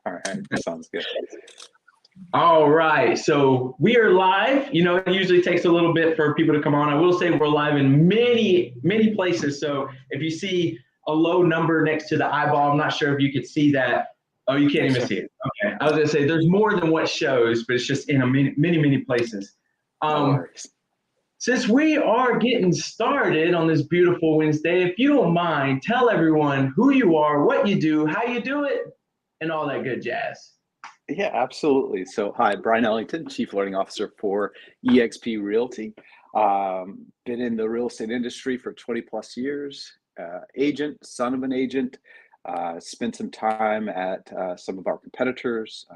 All right, that sounds good. All right, so we are live. You know, it usually takes a little bit for people to come on. I will say we're live in many places. So if you see a low number next to the eyeball, I'm not sure if you could see that. Oh, you can't even see it. Okay, I was gonna say there's more than what shows, but it's just in many places. No worries. Since we are getting started on this beautiful Wednesday, if you don't mind, tell everyone who you are, what you do, how you do it, and all that good jazz. Yeah, absolutely. So, hi, Bryon Ellington, Chief Learning Officer for eXp Realty. Been in the real estate industry for 20 plus years. Agent, son of an agent. Spent some time at some of our competitors.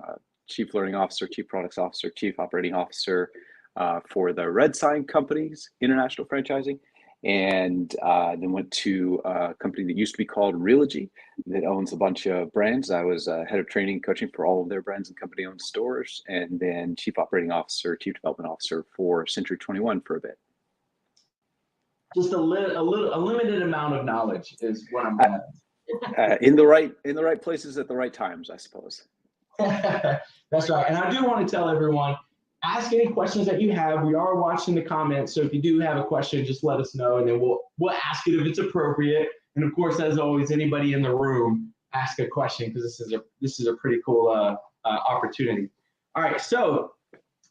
Chief Learning Officer, Chief Products Officer, Chief Operating Officer for the Red Sign companies, international franchising. And then went to a company that used to be called Realogy that owns a bunch of brands. I was head of training and coaching for all of their brands and company-owned stores, and then chief operating officer, chief development officer for Century 21 for a bit. Just a limited amount of knowledge is what I'm at. In the right places at the right times, I suppose. That's right. And I do want to tell everyone, ask any questions that you have. We are watching the comments, so if you do have a question, just let us know, and then we'll ask it if it's appropriate. And of course, as always, anybody in the room, ask a question, because this is a pretty cool opportunity. All right, so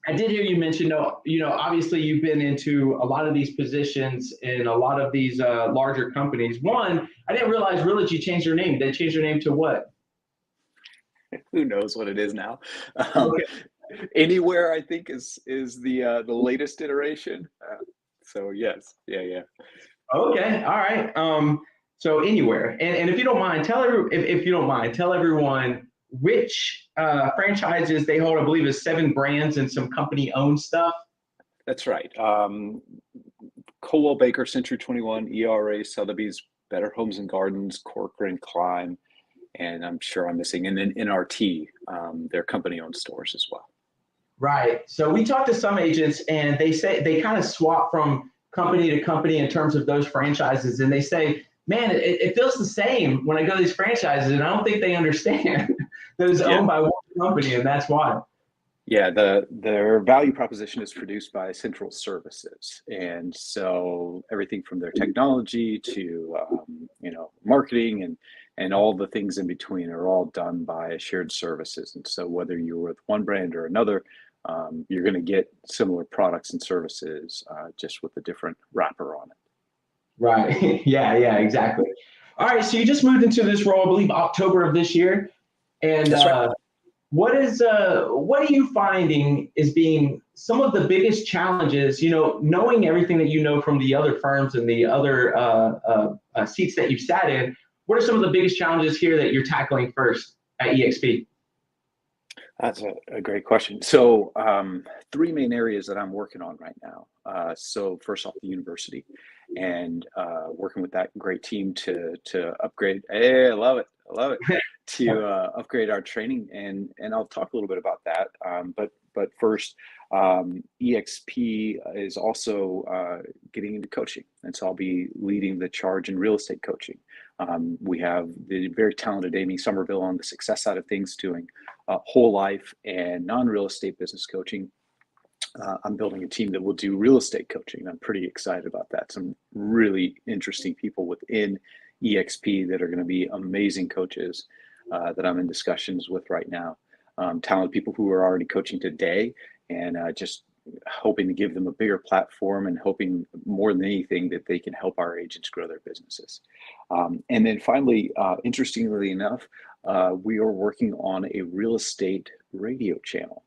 I did hear you mention, obviously you've been into a lot of these positions in a lot of these larger companies. One, I didn't realize Realogy changed their name. They changed their name to what? Who knows what it is now? Okay. Anywhere, I think, is the latest iteration. So yes, yeah. Okay, all right. So Anywhere, and if you don't mind, tell everyone which franchises they hold. I believe is 7 brands and some company-owned stuff. That's right. Coldwell Banker, Century 21, ERA, Sotheby's, Better Homes and Gardens, Corcoran, Climb, and I'm sure I'm missing, and then NRT, their company-owned stores as well. Right. So we talked to some agents, and they say they kind of swap from company to company in terms of those franchises. And they say, man, it feels the same when I go to these franchises, and I don't think they understand that it's owned by one company, and that's why. Yeah, their value proposition is produced by central services. And so everything from their technology to, marketing and all the things in between are all done by shared services. And so whether you're with one brand or another, you're going to get similar products and services, just with a different wrapper on it. Right. Yeah, exactly. All right. So you just moved into this role, I believe, October of this year. And that's right. What are you finding is being some of the biggest challenges, knowing everything that you know from the other firms and the other seats that you've sat in? What are some of the biggest challenges here that you're tackling first at eXp? That's a great question. So 3 main areas that I'm working on right now. So first off, the university, and working with that great team to upgrade. Hey, I love it. To upgrade our training, and I'll talk a little bit about that. But first, eXp is also getting into coaching, and so I'll be leading the charge in real estate coaching. We have the very talented Amy Somerville on the success side of things, doing whole life and non-real estate business coaching. I'm building a team that will do real estate coaching. I'm pretty excited about that. Some really interesting people within eXp that are going to be amazing coaches that I'm in discussions with right now. Talented people who are already coaching today, and just hoping to give them a bigger platform, and hoping more than anything that they can help our agents grow their businesses. And then finally, interestingly enough, we are working on a real estate radio channel.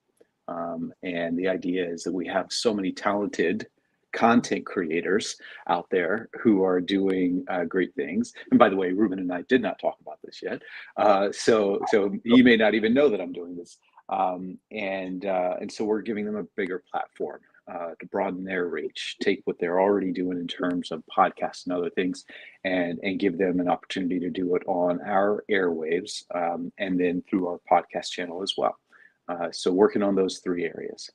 And the idea is that we have so many talented content creators out there who are doing great things. And by the way, Ruben and I did not talk about this yet. So you may not even know that I'm doing this. And so we're giving them a bigger platform to broaden their reach, take what they're already doing in terms of podcasts and other things, and give them an opportunity to do it on our airwaves, and then through our podcast channel as well. So working on those 3 areas.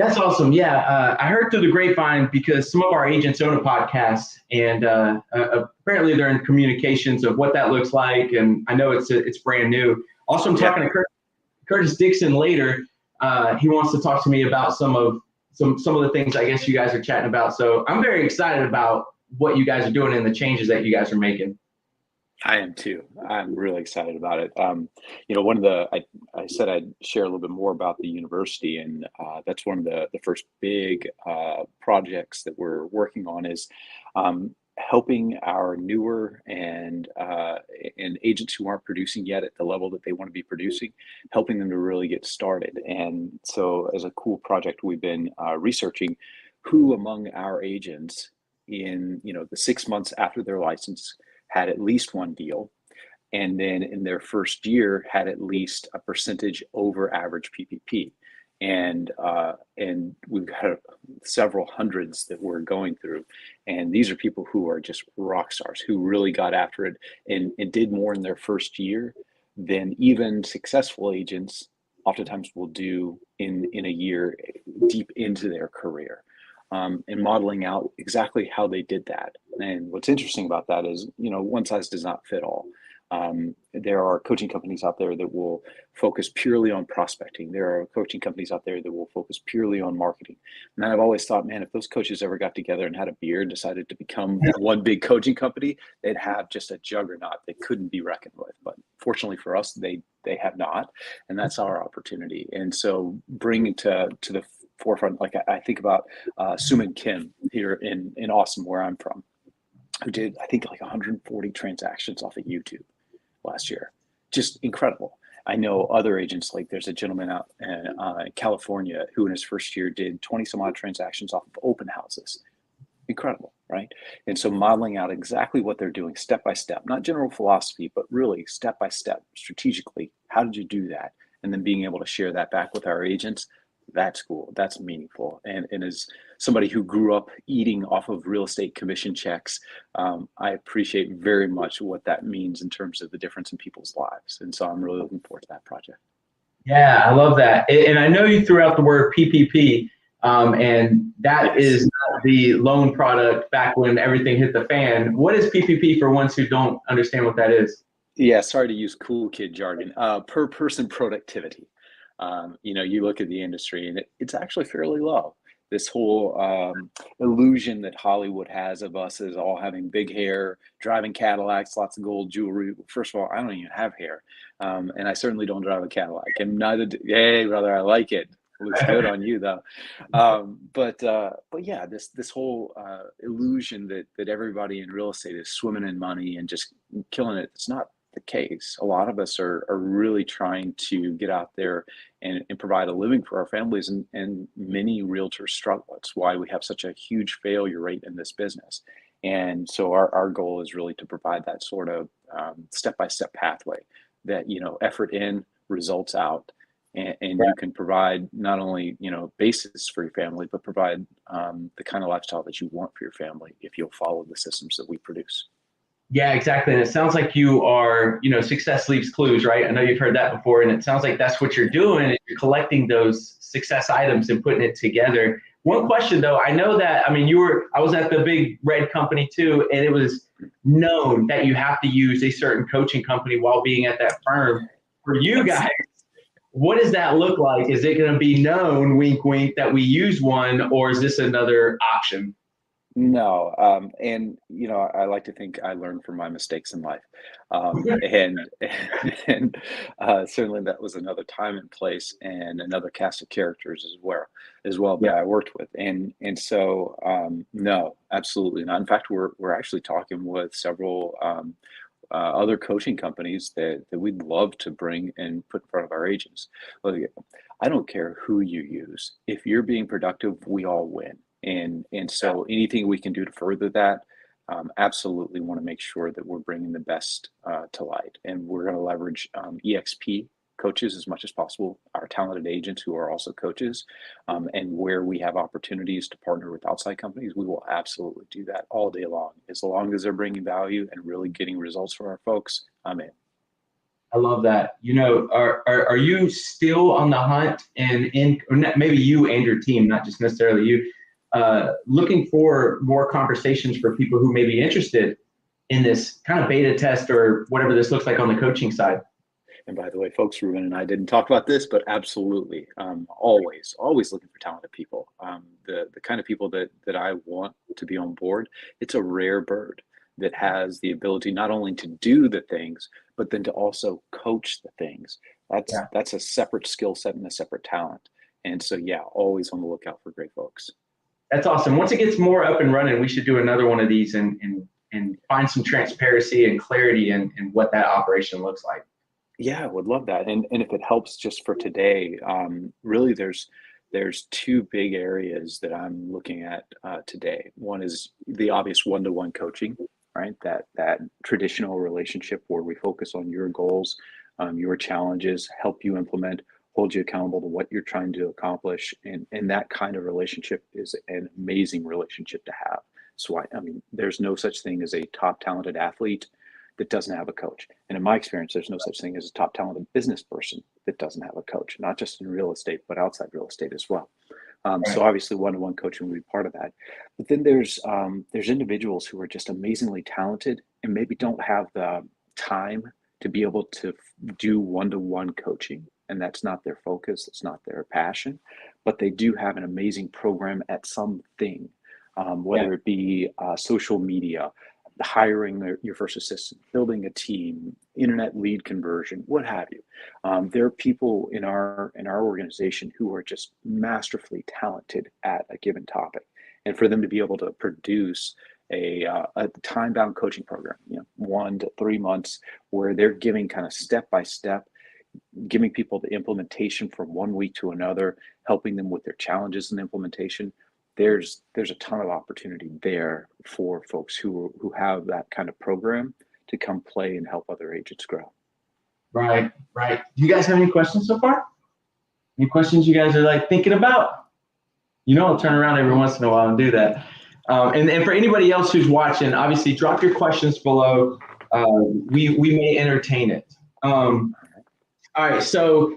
That's awesome. Yeah, I heard through the grapevine because some of our agents own a podcast, and apparently they're in communications of what that looks like. And I know it's brand new. Also, I'm talking to Curtis Dixon later. He wants to talk to me about some of the things I guess you guys are chatting about. So I'm very excited about what you guys are doing and the changes that you guys are making. I am too. I'm really excited about it. One of I said I'd share a little bit more about the university, and that's one of the first big projects that we're working on is helping our newer and agents who aren't producing yet at the level that they want to be producing, helping them to really get started. And so, as a cool project, we've been researching who among our agents in the 6 months after their license had at least one deal, and then in their first year had at least a percentage over average PPP. And we've got several hundreds that we're going through, and these are people who are just rock stars who really got after it and did more in their first year than even successful agents oftentimes will do in a year deep into their career. And modeling out exactly how they did that. And what's interesting about that is, one size does not fit all. There are coaching companies out there that will focus purely on prospecting. There are coaching companies out there that will focus purely on marketing. And I've always thought, man, if those coaches ever got together and had a beer and decided to become one big coaching company, they'd have just a juggernaut that couldn't be reckoned with. But fortunately for us, they have not, and that's our opportunity. And so bringing to the forefront, like I think about Suman Kim here in Austin, where I'm from, who did, I think, like 140 transactions off of YouTube last year. Just incredible. I know other agents, like there's a gentleman out in California who in his first year did 20 some odd transactions off of open houses. Incredible, right? And so modeling out exactly what they're doing step by step, not general philosophy, but really step by step, strategically, how did you do that? And then being able to share that back with our agents, that's cool, that's meaningful. And as somebody who grew up eating off of real estate commission checks, I appreciate very much what that means in terms of the difference in people's lives. And so I'm really looking forward to that project. Yeah, I love that. And I know you threw out the word PPP, and that is not the loan product back when everything hit the fan. What is PPP for ones who don't understand what that is? Yeah, sorry to use cool kid jargon. Per person productivity. You look at the industry and it's actually fairly low. This whole illusion that Hollywood has of us as all having big hair, driving Cadillacs, lots of gold jewelry. First of all, I don't even have hair, and I certainly don't drive a Cadillac. And neither do, hey, brother, I like it. Looks good on you though. But yeah, this whole illusion that everybody in real estate is swimming in money and just killing it. It's not the case. A lot of us are really trying to get out there and provide a living for our families, and many realtors struggle. It's why we have such a huge failure rate in this business. And so our goal is really to provide that sort of step-by-step pathway that, effort in, results out, and you can provide not only, basis for your family, but provide the kind of lifestyle that you want for your family if you'll follow the systems that we produce. Yeah, exactly. And it sounds like you are, success leaves clues, right? I know you've heard that before. And it sounds like that's what you're doing. You're collecting those success items and putting it together. One question though, I know that, I was at the big red company too, and it was known that you have to use a certain coaching company while being at that firm. For you guys, what does that look like? Is it going to be known, wink, wink, that we use one, or is this another option? No, and I like to think I learned from my mistakes in life, and and certainly that was another time and place and another cast of characters as well that I worked with, and so no, absolutely not. In fact, we're actually talking with several other coaching companies that we'd love to bring and put in front of our agents. Look, I don't care who you use. If you're being productive, we all win. And so anything we can do to further that, absolutely want to make sure that we're bringing the best to light. And we're going to leverage EXP coaches as much as possible, our talented agents who are also coaches, and where we have opportunities to partner with outside companies, we will absolutely do that all day long. As long as they're bringing value and really getting results for our folks, I'm in. I love that. You know, are you still on the hunt and or maybe you and your team, not just necessarily you, looking for more conversations for people who may be interested in this kind of beta test or whatever this looks like on the coaching side? And by the way, folks, Ruben and I didn't talk about this, but absolutely, always looking for talented people. The kind of people that I want to be on board, it's a rare bird that has the ability not only to do the things, but then to also coach the things. That's a separate skill set and a separate talent. And so, yeah, always on the lookout for great folks. That's awesome. Once it gets more up and running, we should do another one of these and find some transparency and clarity in what that operation looks like. Yeah, I would love that. And if it helps just for today, really there's two big areas that I'm looking at today. One is the obvious one-to-one coaching, right? That traditional relationship where we focus on your goals, your challenges, help you implement, hold you accountable to what you're trying to accomplish. And that kind of relationship is an amazing relationship to have. So I mean, there's no such thing as a top talented athlete that doesn't have a coach. And in my experience, there's no such thing as a top talented business person that doesn't have a coach, not just in real estate, but outside real estate as well. So obviously one-to-one coaching will be part of that. But then there's individuals who are just amazingly talented and maybe don't have the time to be able to do one-to-one coaching. And that's not their focus, it's not their passion, but they do have an amazing program at something, whether it be social media, hiring your first assistant, building a team, internet lead conversion, what have you. There are people in our organization who are just masterfully talented at a given topic, and for them to be able to produce a time-bound coaching program, 1 to 3 months, where they're giving kind of step by step, giving people the implementation from 1 week to another, helping them with their challenges in implementation. There's a ton of opportunity there for folks who have that kind of program to come play and help other agents grow. Right. Do you guys have any questions so far? Any questions you guys are like thinking about? I'll turn around every once in a while and do that. And for anybody else who's watching, obviously drop your questions below. We may entertain it. All right. So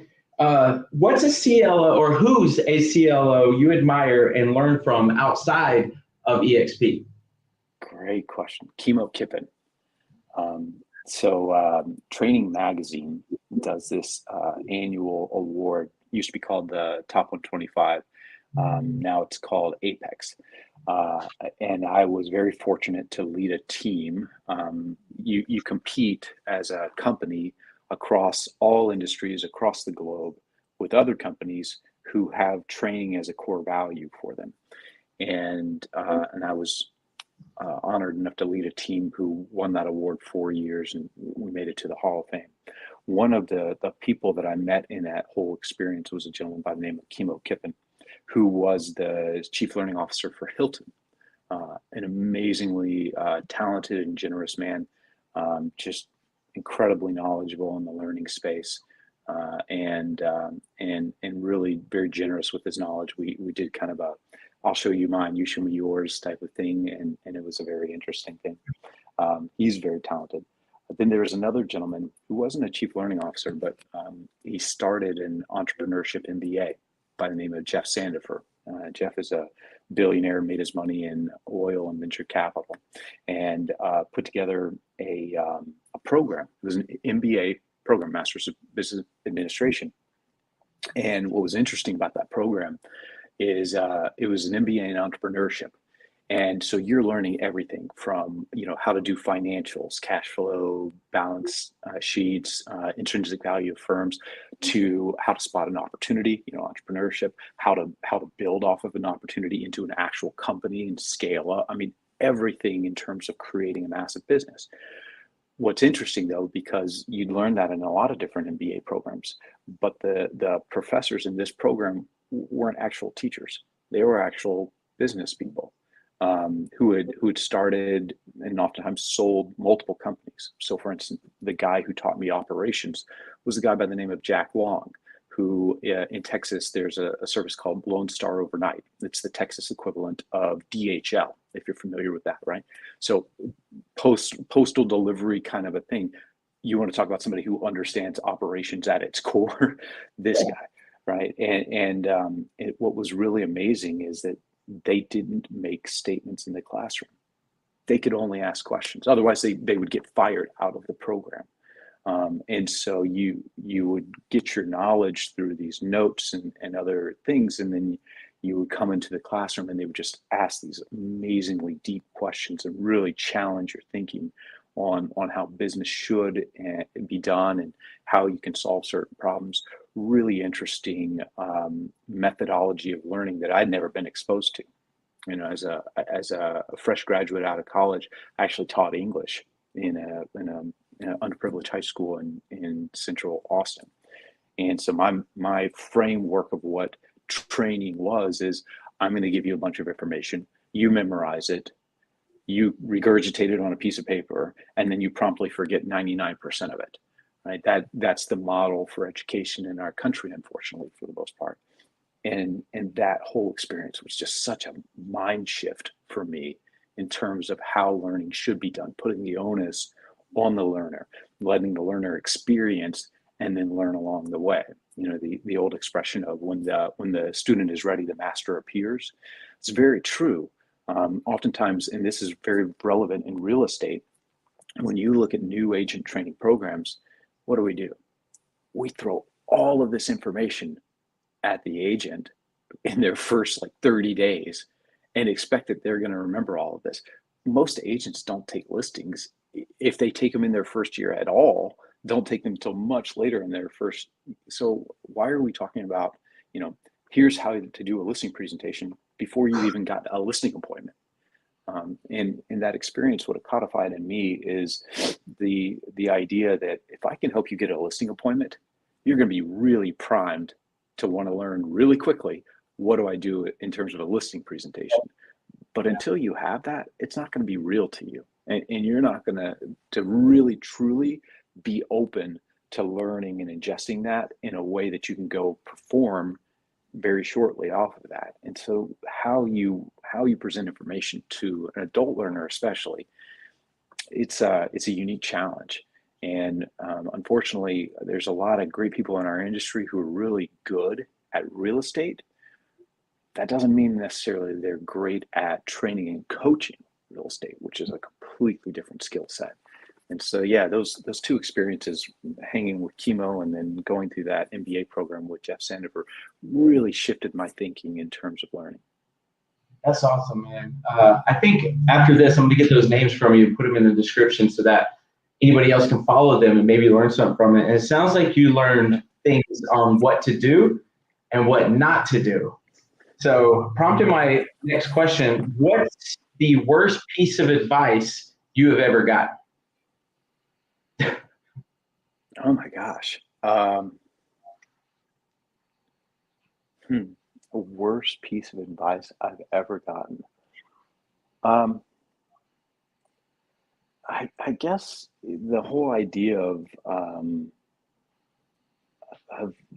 what's a CLO, or who's a CLO you admire and learn from outside of eXp? Great question. Kimo Kippen. Training Magazine does this annual award. Used to be called the Top 125. Now it's called Apex. And I was very fortunate to lead a team. You compete as a company across all industries across the globe with other companies who have training as a core value for them. And I was honored enough to lead a team who won that award 4 years, and we made it to the Hall of Fame. One of the people that I met in that whole experience was a gentleman by the name of Kimo Kippen, who was the chief learning officer for Hilton, an amazingly talented and generous man, just incredibly knowledgeable in the learning space, and really very generous with his knowledge. We did kind of a I'll show you mine, you show me yours type of thing, and it was a very interesting thing. He's very talented. But then there was another gentleman who wasn't a chief learning officer, but he started an entrepreneurship MBA by the name of Jeff Sandifer. Jeff is a billionaire, made his money in oil and venture capital, and put together a program. It was an MBA program, Master's of Business Administration. And what was interesting about that program is it was an MBA in entrepreneurship. And so you're learning everything from, how to do financials, cash flow, balance sheets, intrinsic value of firms, to how to spot an opportunity, entrepreneurship, how to build off of an opportunity into an actual company and scale up. I mean, everything in terms of creating a massive business. What's interesting though, because you'd learn that in a lot of different MBA programs, but the professors in this program weren't actual teachers. They were actual business people who had started and oftentimes sold multiple companies. So for instance, the guy who taught me operations was a guy by the name of Jack Long, who in Texas, there's a service called Lone Star Overnight. It's the Texas equivalent of DHL, if you're familiar with that, right? So postal delivery kind of a thing. you want to talk about somebody who understands operations at its core, this guy, right? What was really amazing is that they didn't make statements in the classroom. They could only ask questions. Otherwise, they would get fired out of the program. And so you would get your knowledge through these notes and other things, and then you would come into the classroom and they would just ask these amazingly deep questions and really challenge your thinking on how business should be done and how you can solve certain problems. Really interesting methodology of learning that I'd never been exposed to. You know, as a fresh graduate out of college, I actually taught English in an underprivileged high school in central Austin. And so my framework of what training is I'm going to give you a bunch of information, you memorize it, you regurgitate it on a piece of paper, and then you promptly forget 99% of it. Right? That's the model for education in our country, unfortunately, for the most part. And that whole experience was just such a mind shift for me in terms of how learning should be done, putting the onus on the learner, letting the learner experience and then learn along the way. You know, the old expression of when the student is ready, the master appears. It's very true. Oftentimes, and this is very relevant in real estate, when you look at new agent training programs, what do? We throw all of this information at the agent in their first 30 days and expect that they're going to remember all of this. Most agents don't take listings. If they take them in their first year at all, don't take them until much later in their first. So why are we talking about, here's how to do a listing presentation before you even got a listing appointment? And that experience, what it codified in me is the idea that if I can help you get a listing appointment, you're going to be really primed to want to learn really quickly, what do I do in terms of a listing presentation? But until you have that, it's not going to be real to you. And you're not going to really, truly be open to learning and ingesting that in a way that you can go perform very shortly off of that. And so how you present information to an adult learner, especially, it's a unique challenge. And unfortunately, there's a lot of great people in our industry who are really good at real estate. That doesn't mean necessarily they're great at training and coaching real estate, which is a completely different skill set. And so, yeah, those two experiences, hanging with chemo and then going through that MBA program with Jeff Sandifer, really shifted my thinking in terms of learning. That's awesome, man. I think after this, I'm going to get those names from you, put them in the description so that anybody else can follow them and maybe learn something from it. And it sounds like you learned things on what to do and what not to do. So prompted my next question, what's the worst piece of advice you have ever gotten? Oh my gosh. The worst piece of advice I've ever gotten. I guess the whole idea of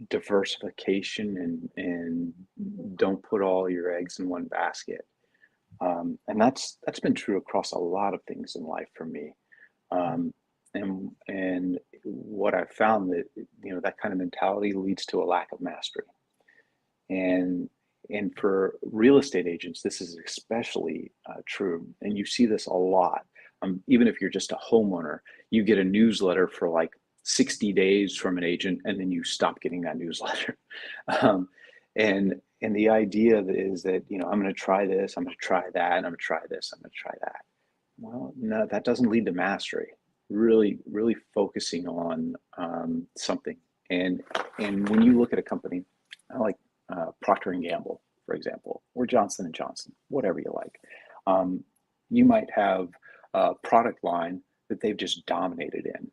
diversification and don't put all your eggs in one basket. And that's been true across a lot of things in life for me. And what I've found that, that kind of mentality leads to a lack of mastery. And for real estate agents, this is especially true. And you see this a lot. Even if you're just a homeowner, you get a newsletter for 60 days from an agent, and then you stop getting that newsletter. And the idea is that, I'm going to try this, I'm going to try that, I'm going to try this, I'm going to try that. Well, no, that doesn't lead to mastery. Really, really focusing on something. And when you look at a company like Procter & Gamble, for example, or Johnson & Johnson, whatever you like, you might have a product line that they've just dominated in.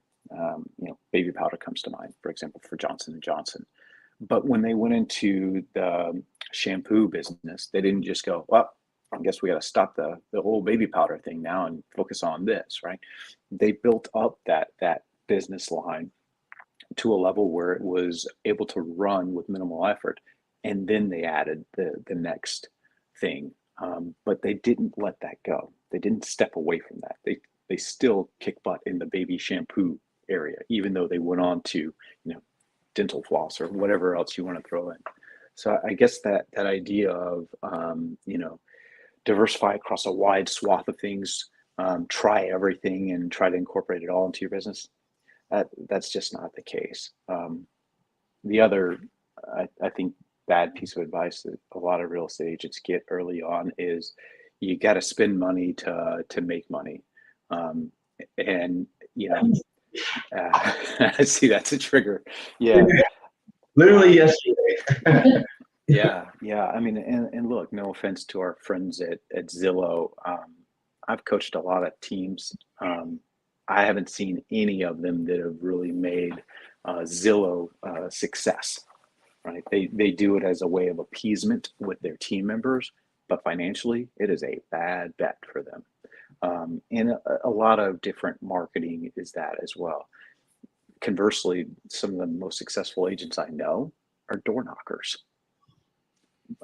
Baby powder comes to mind, for example, for Johnson & Johnson. But when they went into the shampoo business, they didn't just go, well, I guess we got to stop the whole baby powder thing now and focus on this, right? They built up that business line to a level where it was able to run with minimal effort. And then they added the next thing. But they didn't let that go. They didn't step away from that. They still kick butt in the baby shampoo area, even though they went on to, dental floss or whatever else you want to throw in. So I guess that idea of, diversify across a wide swath of things, try everything and try to incorporate it all into your business, that's just not the case. The other, I think, bad piece of advice that a lot of real estate agents get early on is you got to spend money to make money. And, I see that's a trigger. Yeah. Literally yesterday. Yeah. I mean, and look, no offense to our friends at Zillow. I've coached a lot of teams. I haven't seen any of them that have really made Zillow success, right? They do it as a way of appeasement with their team members, but financially, it is a bad bet for them. And a lot of different marketing is that as well. Conversely, some of the most successful agents I know are door knockers,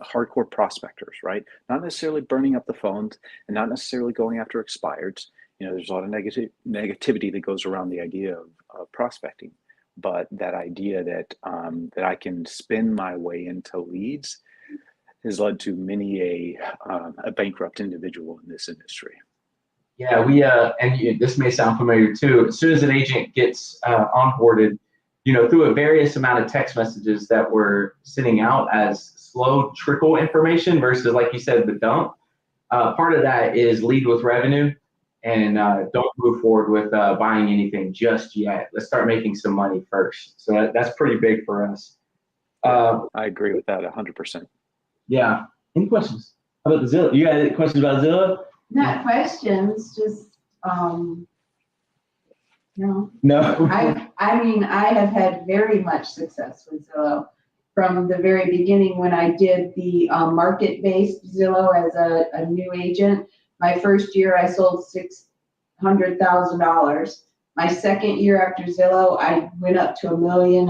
hardcore prospectors, right? Not necessarily burning up the phones and not necessarily going after expireds. There's a lot of negativity that goes around the idea of prospecting, but that idea that I can spin my way into leads has led to many a bankrupt individual in this industry. Yeah, this may sound familiar too. As soon as an agent gets onboarded, through a various amount of text messages that we're sending out as slow trickle information versus, like you said, the dump. Part of that is lead with revenue, and don't move forward with buying anything just yet. Let's start making some money first. So that's pretty big for us. I agree with that 100%. Yeah. Any questions about the Zillow? You got any questions about Zillow? Not questions, just no. I mean, I have had very much success with Zillow from the very beginning when I did the market-based Zillow as a new agent. My first year, I sold $600,000. My second year after Zillow, I went up to $1.5 million,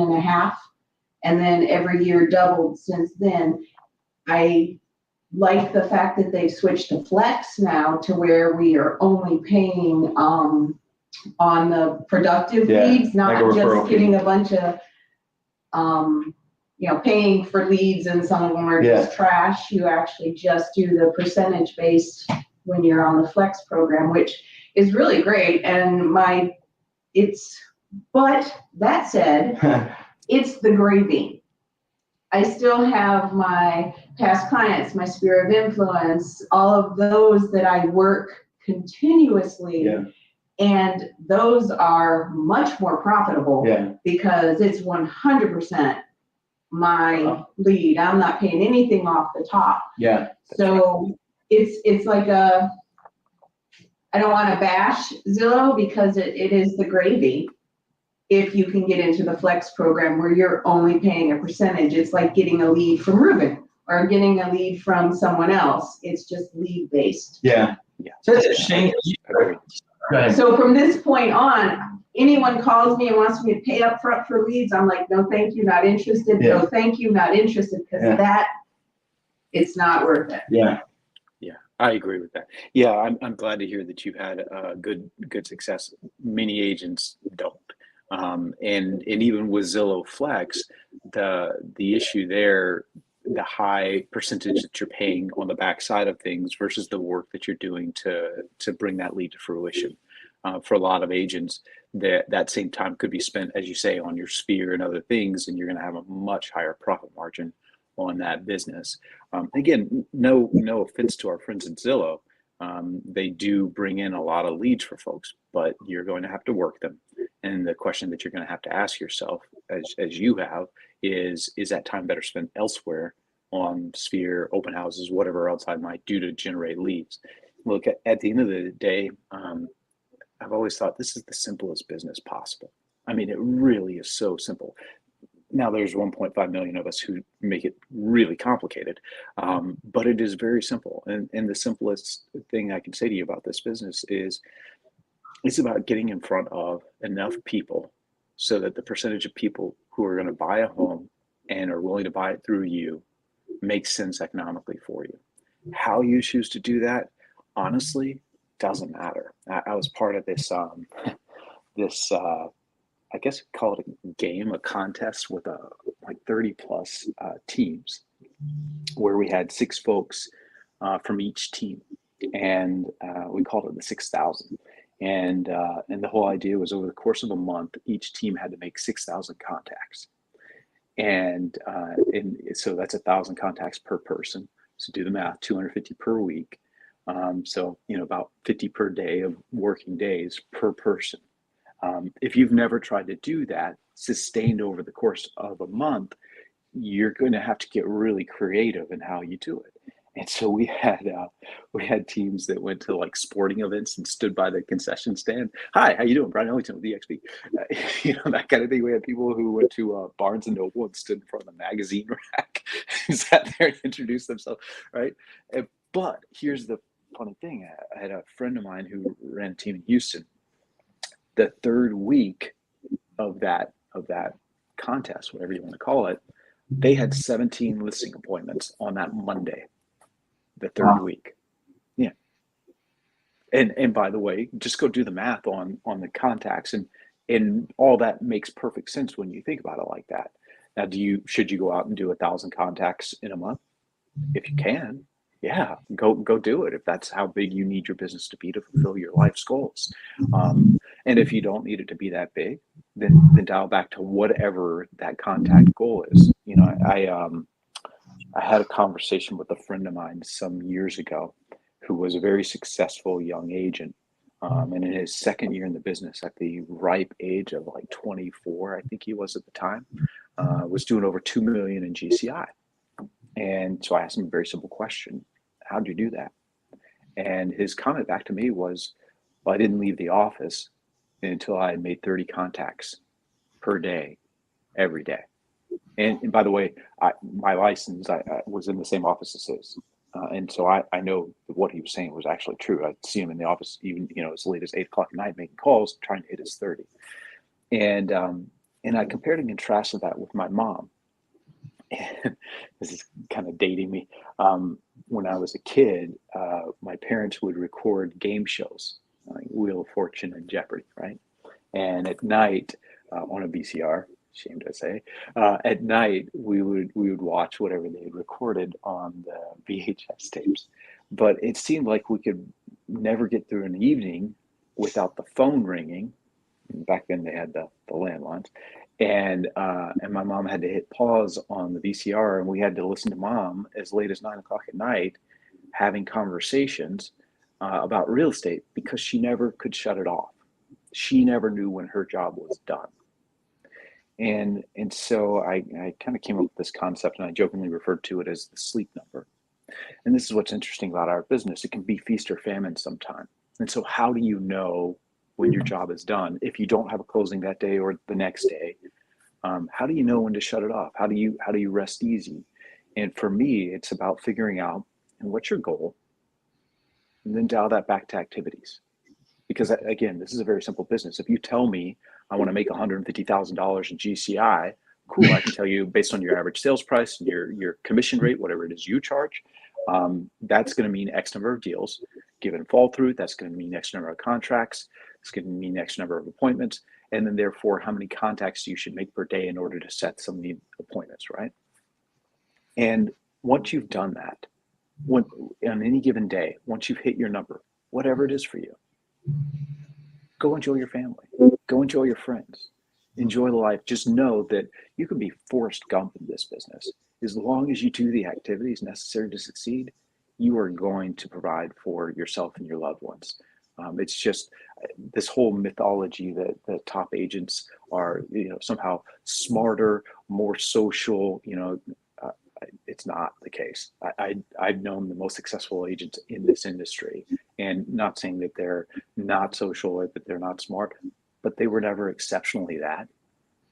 and then every year doubled since then. I like the fact that they've switched to Flex now, to where we are only paying on the productive leads, not just getting a bunch of paying for leads and some of them are just trash. You actually just do the percentage based when you're on the Flex program, which is really great. But that said, it's the gravy. I still have my past clients, my sphere of influence, all of those that I work continuously. Yeah. And those are much more profitable because it's 100% my lead. I'm not paying anything off the top. Yeah. So it's like I don't want to bash Zillow because it is the gravy. If you can get into the Flex program where you're only paying a percentage, it's like getting a lead from Ruben or getting a lead from someone else. It's just lead based. Yeah. So it's interesting. So from this point on, anyone calls me and wants me to pay up front for leads, I'm like, no, thank you, not interested. No, thank you, not interested, because it's not worth it. Yeah. I agree with that. Yeah, I'm glad to hear that you've had good success. Many agents don't. And even with Zillow Flex, the issue there, the high percentage that you're paying on the backside of things versus the work that you're doing to bring that lead to fruition. For a lot of agents, that same time could be spent, as you say, on your sphere and other things, and you're going to have a much higher profit margin on that business. Again, no offense to our friends at Zillow. They do bring in a lot of leads for folks, but you're going to have to work them. And the question that you're going to have to ask yourself, as you have, is that time better spent elsewhere on sphere, open houses, whatever else I might do to generate leads? Look, at the end of the day, I've always thought this is the simplest business possible. I mean, it really is so simple. Now there's 1.5 million of us who make it really complicated, but it is very simple. And the simplest thing I can say to you about this business is it's about getting in front of enough people so that the percentage of people who are going to buy a home and are willing to buy it through you makes sense economically for you. How you choose to do that, honestly, doesn't matter. I was part of this I guess we call it a game, a contest with like 30 plus teams, where we had 6 folks from each team, and we called it the 6,000. And the whole idea was, over the course of a month, each team had to make 6,000 contacts, and so that's 1,000 contacts per person. So do the math, 250 per week. So about 50 per day of working days per person. If you've never tried to do that sustained over the course of a month, you're going to have to get really creative in how you do it. And so we had teams that went to like sporting events and stood by the concession stand. Hi, how you doing? Bryon Ellington with eXp. That kind of thing. We had people who went to Barnes and Noble and stood in front of the magazine rack and sat there and introduced themselves, right? But here's the funny thing. I had a friend of mine who ran a team in Houston. The third week of that contest, whatever you want to call it, they had 17 listing appointments on that Monday, the third week. Yeah. And by the way, just go do the math on the contacts, and all that makes perfect sense when you think about it like that. Now, should you go out and do 1,000 contacts in a month? If you can, yeah, go do it. If that's how big you need your business to be to fulfill your life's goals. And if you don't need it to be that big, then dial back to whatever that contact goal is. I had a conversation with a friend of mine some years ago who was a very successful young agent. And in his second year in the business, at the ripe age of like 24, I think he was at the time, was doing over 2 million in GCI. And so I asked him a very simple question: how'd you do that? And his comment back to me was, well, I didn't leave the office until I had made 30 contacts per day, every day. And by the way, my license, I was in the same office as his. And so I know that what he was saying was actually true. I'd see him in the office even, as late as 8 o'clock at night making calls, trying to hit his 30. And I compared and contrasted that with my mom. And this is kind of dating me. When I was a kid, my parents would record game shows like Wheel of Fortune and Jeopardy, right? And at night, on a VCR, shame to say, at night we would watch whatever they had recorded on the VHS tapes. But it seemed like we could never get through an evening without the phone ringing. Back then they had the landlines. And my mom had to hit pause on the VCR, and we had to listen to mom as late as 9 o'clock at night having conversations about real estate, because she never could shut it off. She never knew when her job was done. And so I kind of came up with this concept, and I jokingly referred to it as the sleep number. And this is what's interesting about our business. It can be feast or famine sometime. And so how do you know when your job is done if you don't have a closing that day or the next day? How do you know when to shut it off? How do you rest easy? And for me, it's about figuring out, and what's your goal, and then dial that back to activities. Because again, this is a very simple business. If you tell me I want to make $150,000 in GCI, cool. I can tell you, based on your average sales price and your commission rate, whatever it is you charge, that's going to mean X number of deals. Given fall through, that's going to mean X number of contracts. It's going to mean X number of appointments. And then therefore, how many contacts you should make per day in order to set some of the appointments, right? And once you've done that, on any given day, once you've hit your number, whatever it is for you, go enjoy your family, go enjoy your friends, enjoy life. Just know that you can be Forrest Gump in this business. As long as you do the activities necessary to succeed, you are going to provide for yourself and your loved ones. It's just this whole mythology that the top agents are, somehow smarter, more social. It's not the case. I've known the most successful agents in this industry, and not saying that they're not social or that they're not smart, but they were never exceptionally that.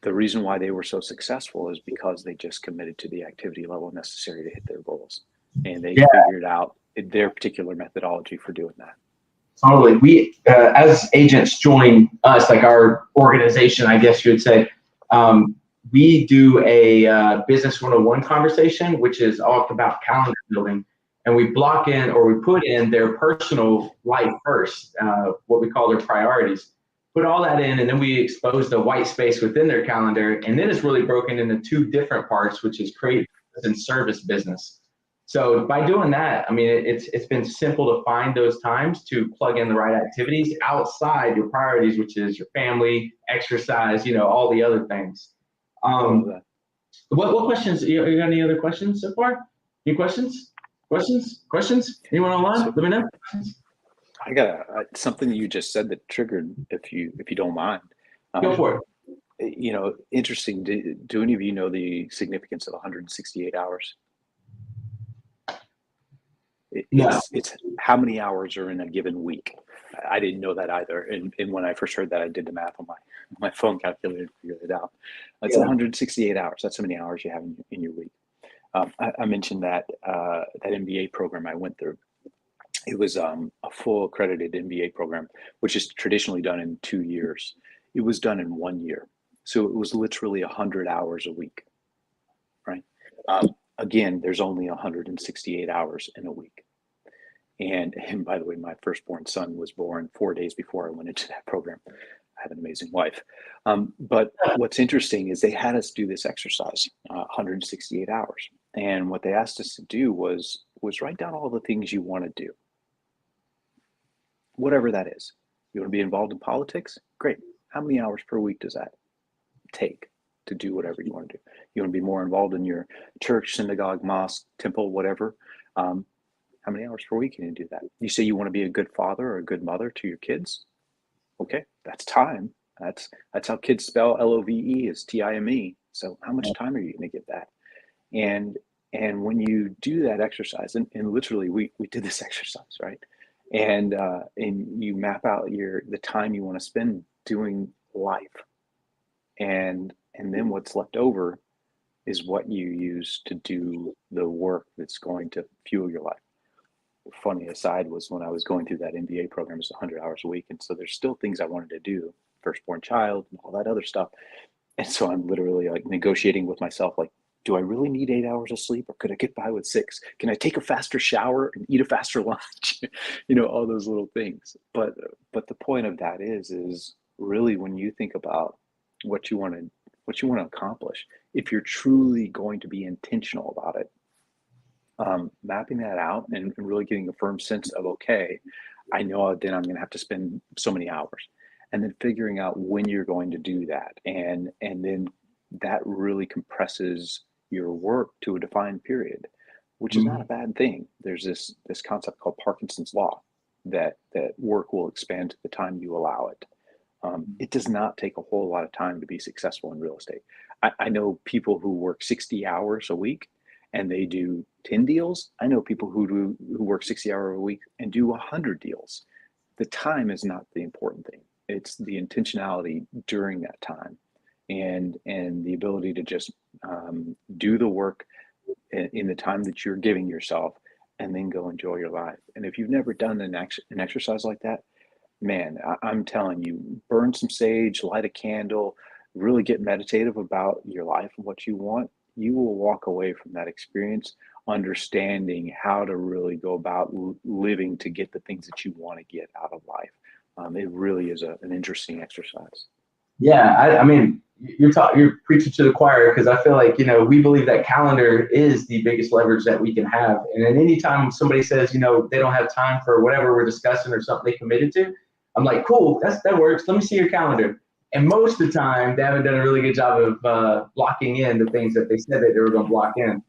The reason why they were so successful is because they just committed to the activity level necessary to hit their goals, and they figured out their particular methodology for doing that. Totally. We, as agents join us, like our organization, I guess you would say, we do a business 101 conversation, which is all about calendar building. And we block in, or we put in, their personal life first, what we call their priorities. put all that in, and then we expose the white space within their calendar. And then it's really broken into two different parts, which is create and service business. So by doing that, I mean, it's been simple to find those times to plug in the right activities outside your priorities, which is your family, exercise, you know, all the other things. What questions? You got any other questions so far? Any questions? Questions? Anyone online? Let me know. I got something you just said that triggered, if you don't mind. Go for it. You know, interesting. Do any of you know the significance of 168 hours? It's how many hours are in a given week. I didn't know that either. And when I first heard that, I did the math on my phone calculator to figure it out. It's 168 hours. That's how many hours you have in your week. I mentioned that MBA program I went through. It was a full accredited MBA program, which is traditionally done in 2 years. It was done in 1 year. So it was literally 100 hours a week, right? Again, there's only 168 hours in a week. And by the way, my firstborn son was born 4 days before I went into that program. I have an amazing wife. But what's interesting is they had us do this exercise, 168 hours. And what they asked us to do was write down all the things you want to do. Whatever that is. You want to be involved in politics? Great. How many hours per week does that take to do whatever you want to do? You want to be more involved in your church, synagogue, mosque, temple, whatever? How many hours per week can you do that? You say you want to be a good father or a good mother to your kids? Okay, that's time. That's how kids spell LOVE is TIME. So how much time are you going to give that? And when you do that exercise, and literally we did this exercise, right? And you map out the time you want to spend doing life, and then what's left over is what you use to do the work that's going to fuel your life. Funny aside was when I was going through that MBA program, it's 100 hours a week, and so there's still things I wanted to do, firstborn child and all that other stuff. And so I'm literally like negotiating with myself, like, do I really need 8 hours of sleep, or could I get by with 6? Can I take a faster shower and eat a faster lunch? You know, all those little things. But the point of that is really when you think about what you want to accomplish, if you're truly going to be intentional about it, mapping that out and really getting a firm sense of, okay, I know then I'm going to have to spend so many hours, and then figuring out when you're going to do that. And then that really compresses your work to a defined period, which is not a bad thing. There's this concept called Parkinson's law that work will expand to the time you allow it. It does not take a whole lot of time to be successful in real estate. I know people who work 60 hours a week and they do 10 deals. I know people who work 60 hours a week and do 100 deals. The time is not the important thing. It's the intentionality during that time, and the ability to just do the work in the time that you're giving yourself, and then go enjoy your life. And if you've never done an exercise like that, man, I'm telling you, burn some sage, light a candle, really get meditative about your life and what you want. You will walk away from that experience understanding how to really go about living to get the things that you want to get out of life. It really is an interesting exercise. Yeah, I mean, you're preaching to the choir, because I feel like, you know, we believe that calendar is the biggest leverage that we can have. And at any time somebody says, you know, they don't have time for whatever we're discussing or something they committed to, I'm like, cool, that works. Let me see your calendar. And most of the time, they haven't done a really good job of blocking in the things that they said that they were going to block in.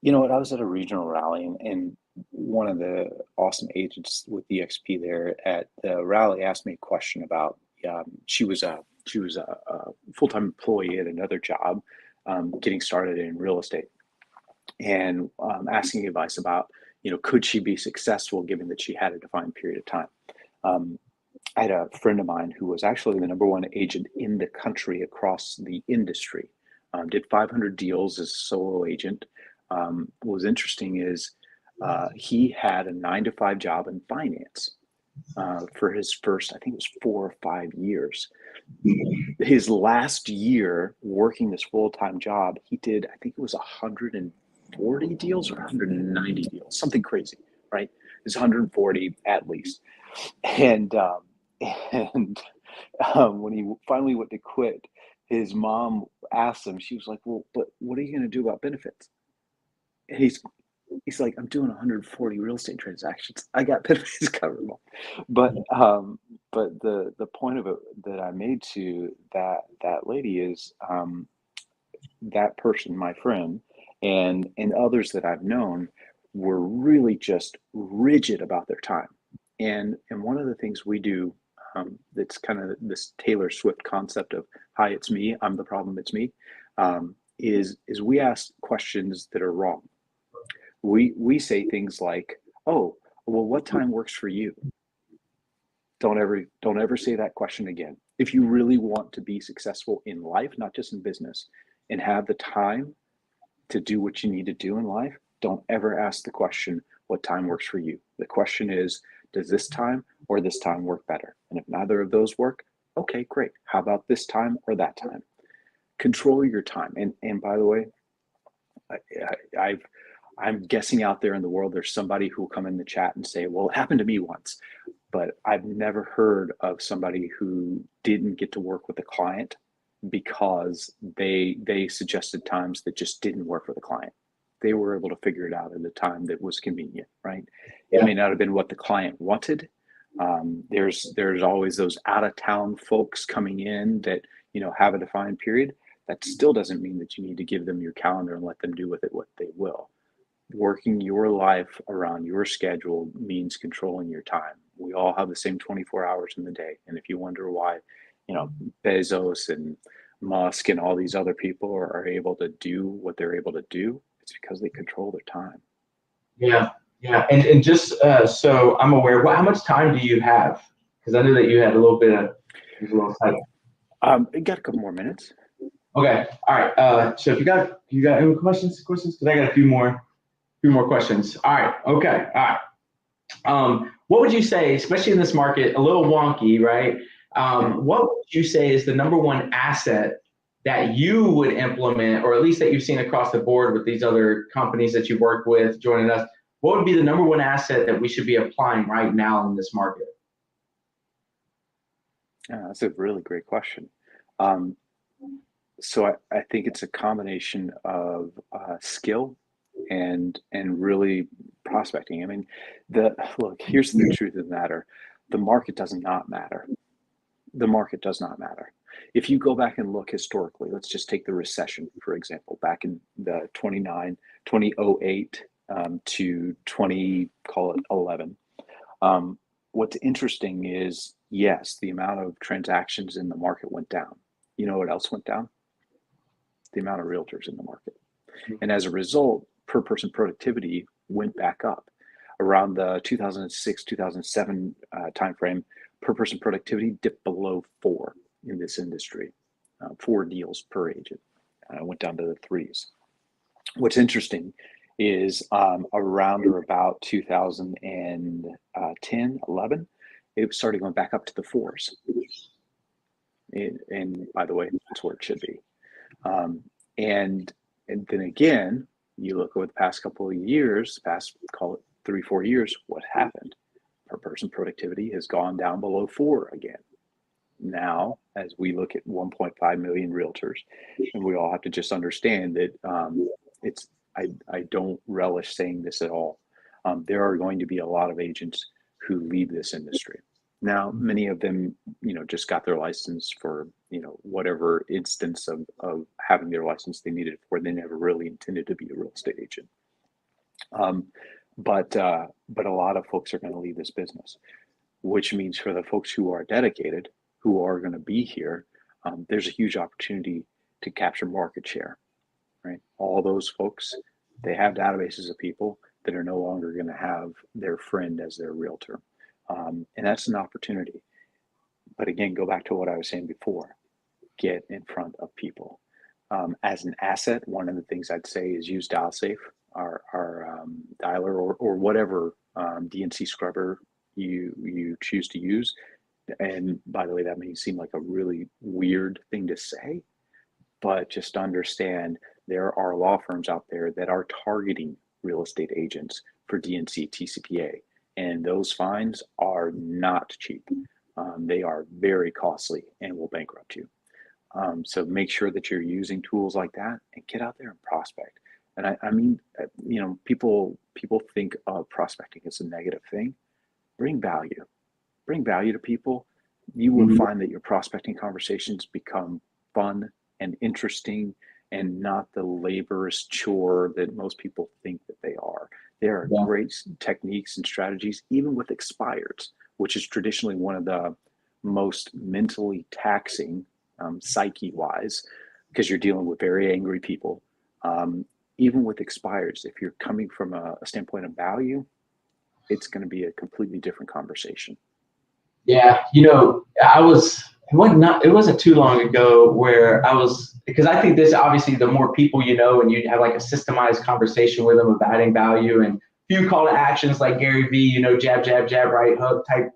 You know what? I was at a regional rally, and one of the awesome agents with eXp there at the rally asked me a question about. She was a full-time employee at another job, getting started in real estate, and asking advice about, you know, could she be successful given that she had a defined period of time. I had a friend of mine who was actually the #1 agent in the country across the industry, did 500 deals as a solo agent. What was interesting is he had a 9-to-5 job in finance for his first, I think it was 4 or 5 years. His last year working this full-time job, he did, I think it was 140 deals or 190 deals, something crazy, right? It was 140 at least. And when he finally went to quit, his mom asked him, she was like, well, but what are you going to do about benefits? And he's like, I'm doing 140 real estate transactions. I got benefits covered. But the point of it that I made to that lady is that person, my friend, and others that I've known were really just rigid about their time. And one of the things we do that's kind of this Taylor Swift concept of "Hi, it's me. I'm the problem. It's me." Is we ask questions that are wrong. We say things like, "Oh, well, what time works for you?" Don't ever say that question again. If you really want to be successful in life, not just in business, and have the time to do what you need to do in life, don't ever ask the question, what time works for you? The question is, does this time or this time work better? And if neither of those work, okay, great. How about this time or that time? Control your time. And by the way, I'm guessing out there in the world, there's somebody who will come in the chat and say, well, it happened to me once. But I've never heard of somebody who didn't get to work with a client because they suggested times that just didn't work for the client. They were able to figure it out at a time that was convenient, right? It may not have been what the client wanted. There's always those out of town folks coming in that, have a defined period. That still doesn't mean that you need to give them your calendar and let them do with it what they will. Working your life around your schedule means controlling your time. We all have the same 24 hours in the day. And if you wonder why, Bezos and Musk and all these other people are able to do what they're able to do, it's because they control their time. Yeah. And just so I'm aware, how much time do you have? Because I knew that you had a little bit of time. We got a couple more minutes. Okay. All right. So if you got any questions? Because I got a few more questions. All right. Okay. All right. What would you say, especially in this market, a little wonky, right? What would you say is the number one asset that you would implement, or at least that you've seen across the board with these other companies that you've worked with joining us? What would be the number one asset that we should be applying right now in this market? Yeah, that's a really great question. So I think it's a combination of skill and really prospecting. I mean, look, here's the truth of the matter. The market does not matter. The market does not matter. If you go back and look historically, let's just take the recession, for example, back in the 2008 to 2011. What's interesting is, yes, the amount of transactions in the market went down. You know what else went down? The amount of realtors in the market. And as a result, per person productivity went back up. Around the 2006, 2007 timeframe, per person productivity dipped below 4 in this industry, 4 deals per agent. Went down to the 3s. What's interesting is around or about 2010, 11, it started going back up to the 4s. And by the way, that's where it should be. And then again, you look over the past couple of years, past, call it 3-4 years, what happened? Per person productivity has gone down below 4 again. Now, as we look at 1.5 million realtors, and we all have to just understand that I don't relish saying this at all. There are going to be a lot of agents who leave this industry. Now, many of them, just got their license for, whatever instance of having their license they needed for. They never really intended to be a real estate agent. But a lot of folks are going to leave this business, which means for the folks who are dedicated, who are going to be here, there's a huge opportunity to capture market share, right? All those folks, they have databases of people that are no longer going to have their friend as their realtor. And that's an opportunity. But again, go back to what I was saying before, get in front of people. As an asset, one of the things I'd say is use DialSafe, our dialer, or whatever DNC scrubber you choose to use. And by the way, that may seem like a really weird thing to say, but just understand there are law firms out there that are targeting real estate agents for DNC TCPA. And those fines are not cheap. They are very costly and will bankrupt you. So make sure that you're using tools like that and get out there and prospect. And I mean, people think of prospecting as a negative thing. Bring value to people. You will find that your prospecting conversations become fun and interesting and not the laborious chore that most people think that they are. There are great techniques and strategies, even with expireds, which is traditionally one of the most mentally taxing psyche-wise, because you're dealing with very angry people. Even with expireds, if you're coming from a standpoint of value, it's going to be a completely different conversation. Yeah, it wasn't too long ago where because I think this, obviously, the more people you know, and you have like a systemized conversation with them of adding value and few call to actions like Gary V, jab, jab, jab, right hook type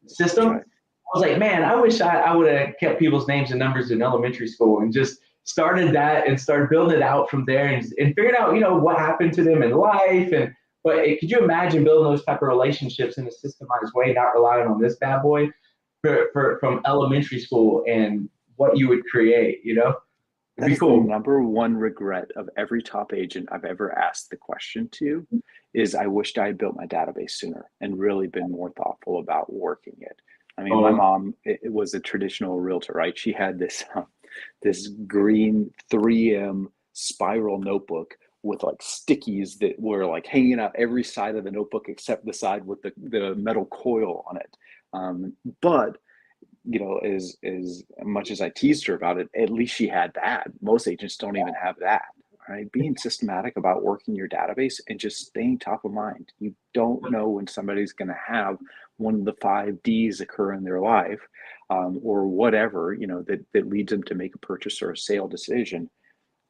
system. Right. I was like, man, I wish I would have kept people's names and numbers in elementary school and just started that and started building it out from there and figured out, what happened to them in life. But could you imagine building those type of relationships in a systemized way, not relying on this bad boy from elementary school and what you would create, That's cool. The number one regret of every top agent I've ever asked the question to is I wished I had built my database sooner and really been more thoughtful about working it. I mean, my mom, it was a traditional realtor, right? She had this green 3M spiral notebook with like stickies that were like hanging out every side of the notebook except the side with the metal coil on it. But as much as I teased her about it, at least she had that. Most agents don't even have that, right? Being systematic about working your database and just staying top of mind. You don't know when somebody's going to have one of the 5 Ds occur in their life, or whatever, that leads them to make a purchase or a sale decision.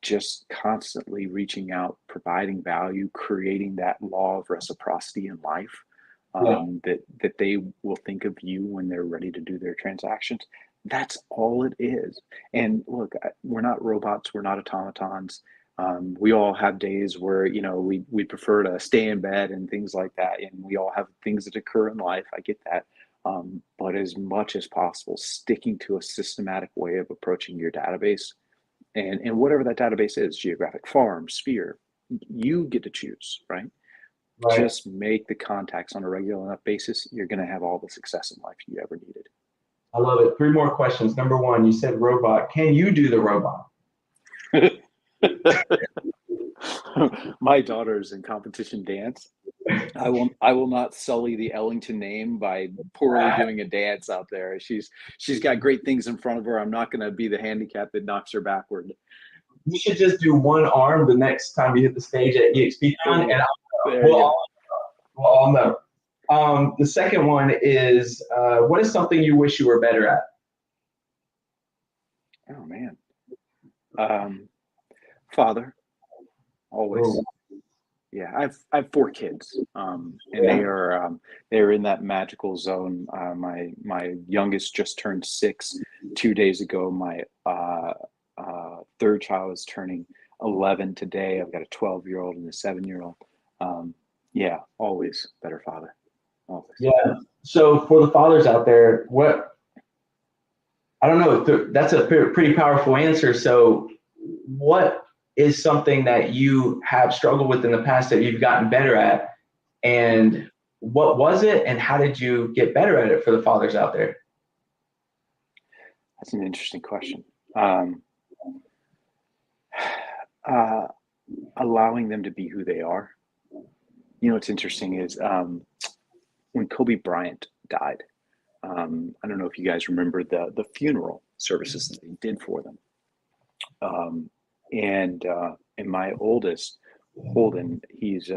Just constantly reaching out, providing value, creating that law of reciprocity in life. That they will think of you when they're ready to do their transactions. That's all it is. And look, we're not robots, we're not automatons. We all have days where we prefer to stay in bed and things like that, and we all have things that occur in life. I get that, but as much as possible, sticking to a systematic way of approaching your database, and whatever that database is, geographic, farm, sphere, you get to choose, right? Right. Just make the contacts on a regular enough basis. You're going to have all the success in life you ever needed. I love it. 3 more questions. Number 1, you said robot. Can you do the robot? My daughter's in competition dance. I will not sully the Ellington name by poorly doing a dance out there. She's got great things in front of her. I'm not going to be the handicap that knocks her backward. You should just do one arm the next time you hit the stage at eXp, and we'll all know. The second one is, what is something you wish you were better at? Oh man, father, always. Oh. Yeah, I have 4 kids, and they're in that magical zone. My youngest just turned 6 2 days ago. My third child is turning 11 today. I've got a 12-year-old and a 7-year-old. Yeah, always better father. Always. Yeah. So for the fathers out there, I don't know, that's a pretty powerful answer. So what is something that you have struggled with in the past that you've gotten better at, and what was it, and how did you get better at it for the fathers out there? That's an interesting question. Allowing them to be who they are. What's interesting is when Kobe Bryant died, I don't know if you guys remember the funeral services that they did for them. And my oldest, Holden, he's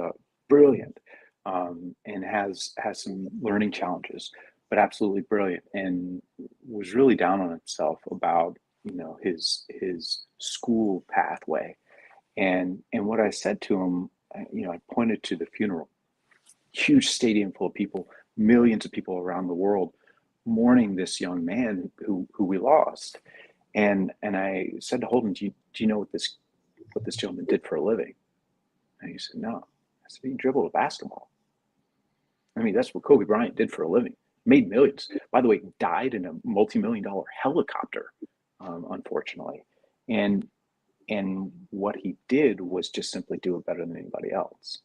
brilliant, and has some learning challenges, but absolutely brilliant, and was really down on himself about his school pathway. And what I said to him, I pointed to the funeral, huge stadium full of people, millions of people around the world mourning this young man who we lost. And I said to Holden, do you know what this gentleman did for a living? And he said, no. I said, he dribbled a basketball. I mean, that's what Kobe Bryant did for a living. made millions. By the way, died in a multi-million-dollar helicopter, unfortunately. And what he did was just simply do it better than anybody else.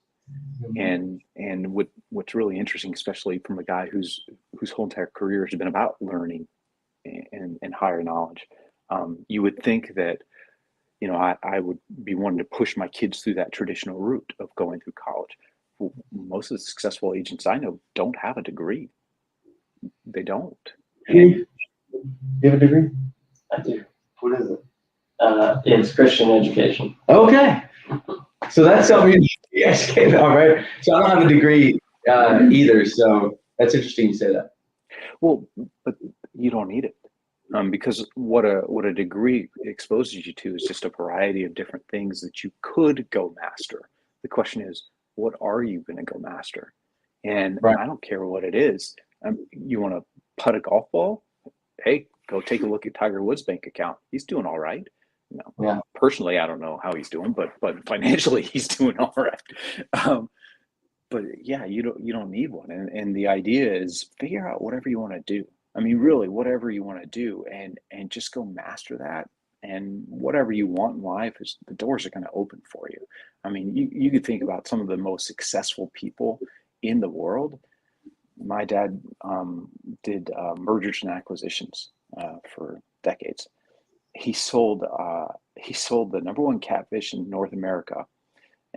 And what's really interesting, especially from a guy whose whole entire career has been about learning and higher knowledge, you would think that, you know, I would be wanting to push my kids through that traditional route of going through college. Well, most of the successful agents I know don't have a degree. They don't. You have a degree? I do. What is it? It's Christian education. Okay. So that's something you guys came out, right? So I don't have a degree either. So that's interesting you say that. Well, but you don't need it. Because what a degree exposes you to is just a variety of different things that you could go master. The question is, what are you going to go master? And right. I don't care what it is. You want to putt a golf ball? Hey, go take a look at Tiger Woods' bank account. He's doing all right. You know, yeah. Personally, I don't know how he's doing, but financially, he's doing all right. But yeah, you don't need one. And the idea is figure out whatever you want to do. I mean, really, whatever you want to do, and just go master that. And whatever you want in life, is the doors are going to open for you. I mean, you could think about some of the most successful people in the world. My dad did mergers and acquisitions for decades. He sold the number one catfish in North America,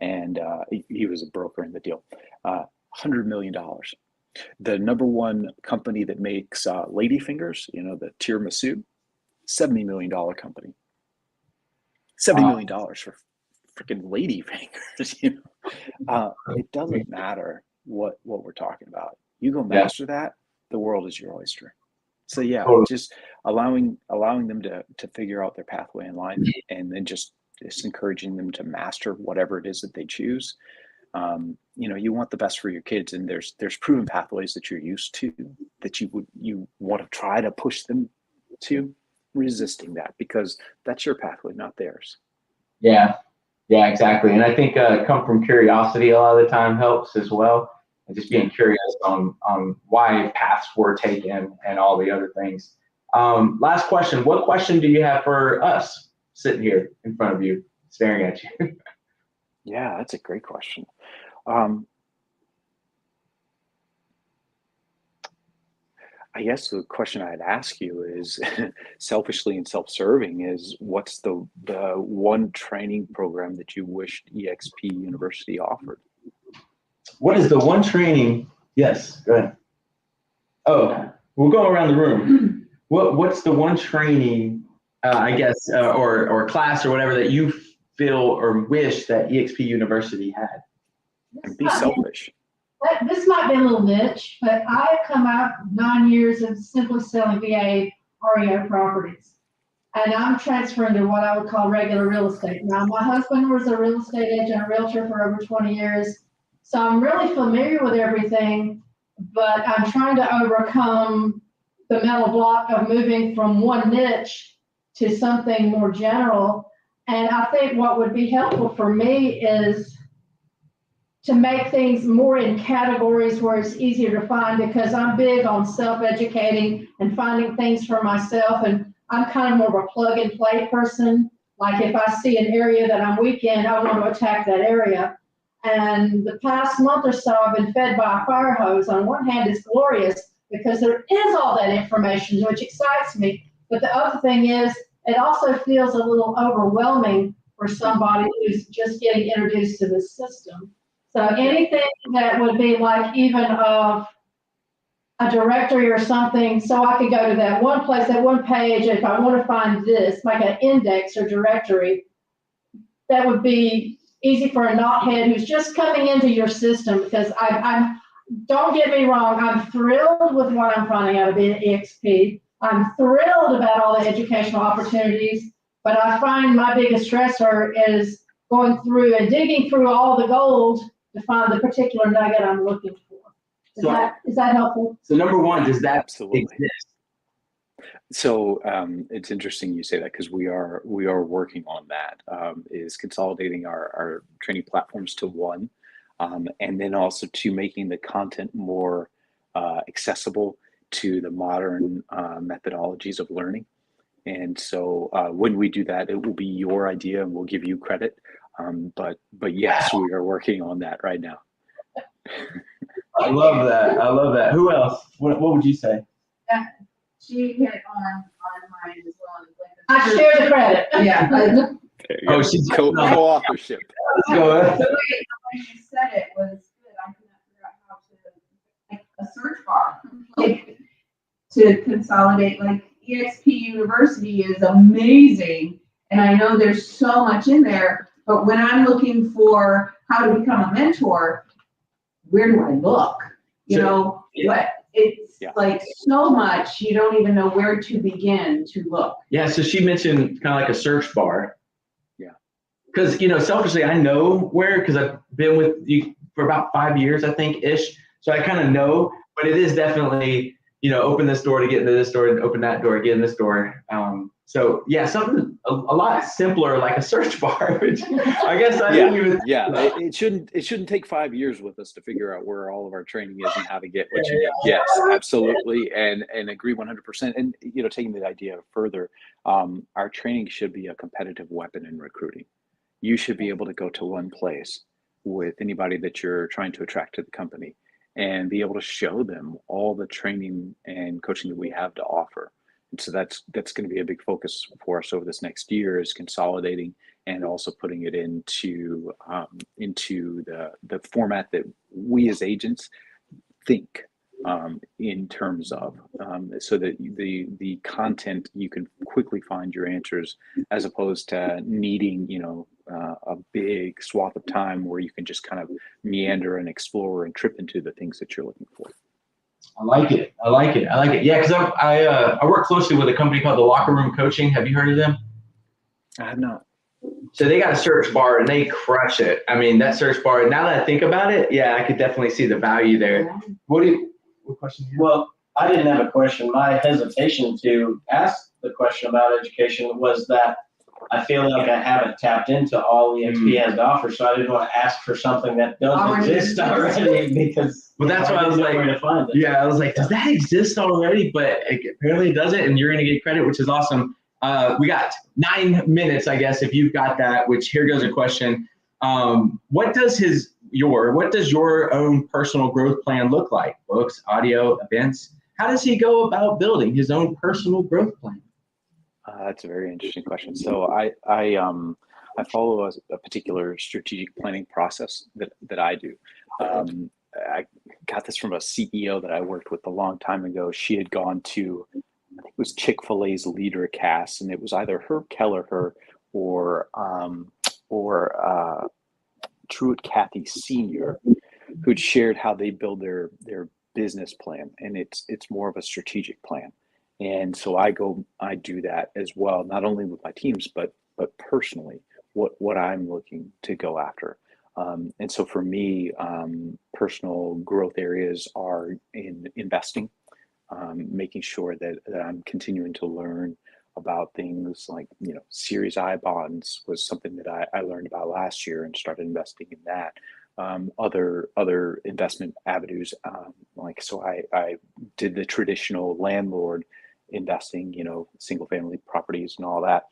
and he was a broker in the deal. $100 million. The number one company that makes lady fingers, you know, the tiramisu, $70 million company. $70 million for freaking lady fingers. You know, it doesn't matter what we're talking about. You go master that, the world is your oyster. So yeah, just allowing them to figure out their pathway in life, and then just encouraging them to master whatever it is that they choose. You know, you want the best for your kids, and there's proven pathways that you're used to that you want to try to push them to, resisting that because that's your pathway, not theirs. Yeah, exactly. And I think come from curiosity a lot of the time helps as well. And just being curious on why paths were taken and all the other things. Last question. What question do you have for us sitting here in front of you, staring at you? Yeah, that's a great question. I guess the question I'd ask you is, selfishly and self-serving, is what's the one training program that you wished eXp University offered? What is the one training? Yes, go ahead. Oh, we'll go around the room. What's the one training, I guess, or class or whatever that you feel or wish that eXp University had? And be selfish. This might be a little niche, but I've come out 9 years of simply selling VA REO properties. And I'm transferring to what I would call regular real estate. Now, my husband was a real estate agent, a realtor for over 20 years. So I'm really familiar with everything, but I'm trying to overcome the mental block of moving from one niche to something more general. And I think what would be helpful for me is to make things more in categories where it's easier to find, because I'm big on self-educating and finding things for myself. And I'm kind of more of a plug and play person. Like if I see an area that I'm weak in, I want to attack that area. And the past month or so, I've been fed by a fire hose. On one hand, it's glorious because there is all that information, which excites me. But the other thing is, it also feels a little overwhelming for somebody who's just getting introduced to the system. So anything that would be like even a directory or something, so I could go to that one place, that one page, if I want to find this, like an index or directory, that would be easy for a knothead who's just coming into your system. Because I'm don't get me wrong, I'm thrilled with what I'm finding out of eXp. I'm thrilled about all the educational opportunities, but I find my biggest stressor is going through and digging through all the gold to find the particular nugget I'm looking for. Is that helpful? So number one, does that Absolutely exist? So it's interesting you say that, because we are working on that, is consolidating our training platforms to one, and then also to making the content more accessible to the modern methodologies of learning. And so when we do that, it will be your idea and we'll give you credit. But yes, we are working on that right now. I love that. I love that. Who else? What would you say? She hit on mine as well. I share the credit. Yeah. Oh, she's co-authorship. The way you said it was good. I couldn't figure out how to, like, a search bar, like, to consolidate. Like, eXp University is amazing, and I know there's so much in there, but when I'm looking for how to become a mentor, where do I look? You know, what it's like so much, you don't even know where to begin to look. Yeah, so she mentioned kind of like a search bar. Yeah. Because, you know, selfishly, I know where, because I've been with you for about 5 years, I think, ish. So I kind of know, but it is definitely, you know, open this door to get into this door, and open that door, get in this door. So yeah, something a lot simpler, like a search bar, which I guess I didn't even. Yeah, it shouldn't take 5 years with us to figure out where all of our training is and how to get what you need. Yes, absolutely, and agree 100%. And you know, taking the idea further, our training should be a competitive weapon in recruiting. You should be able to go to one place with anybody that you're trying to attract to the company and be able to show them all the training and coaching that we have to offer. And so that's going to be a big focus for us over this next year, is consolidating and also putting it into the format that we as agents think in terms of, so that the content, you can quickly find your answers, as opposed to needing, you know, a big swath of time where you can just kind of meander and explore and trip into the things that you're looking for. I like it. I like it. I like it. Yeah, because I work closely with a company called the Locker Room Coaching. Have you heard of them? I have not. So they got a search bar and they crush it. I mean, that search bar, now that I think about it, yeah, I could definitely see the value there. What question? Well, I didn't have a question. My hesitation to ask the question about education was that I feel like I haven't tapped into all eXp has to offer, so I didn't want to ask for something that doesn't exist already, because that's why I was like, where to find it. Yeah, I was like, does that exist already? But apparently it doesn't, and you're going to get credit, which is awesome. We got 9 minutes, I guess, if you've got that, which here goes a question. What does your own personal growth plan look like? Books, audio, events? How does he go about building his own personal growth plan? That's a very interesting question. So I follow a particular strategic planning process that I do. I got this from a CEO that I worked with a long time ago. She had gone to, I think it was Chick-fil-A's leader cast, and it was either Herb Kelleher or Truett Cathy Sr., who'd shared how they build their business plan, and it's more of a strategic plan. And so I do that as well, not only with my teams, but personally, what I'm looking to go after. And so for me, personal growth areas are in investing, making sure that I'm continuing to learn about things like, you know, Series I bonds was something that I learned about last year and started investing in that. Other investment avenues, so I did the traditional landlord investing, you know, single family properties and all that.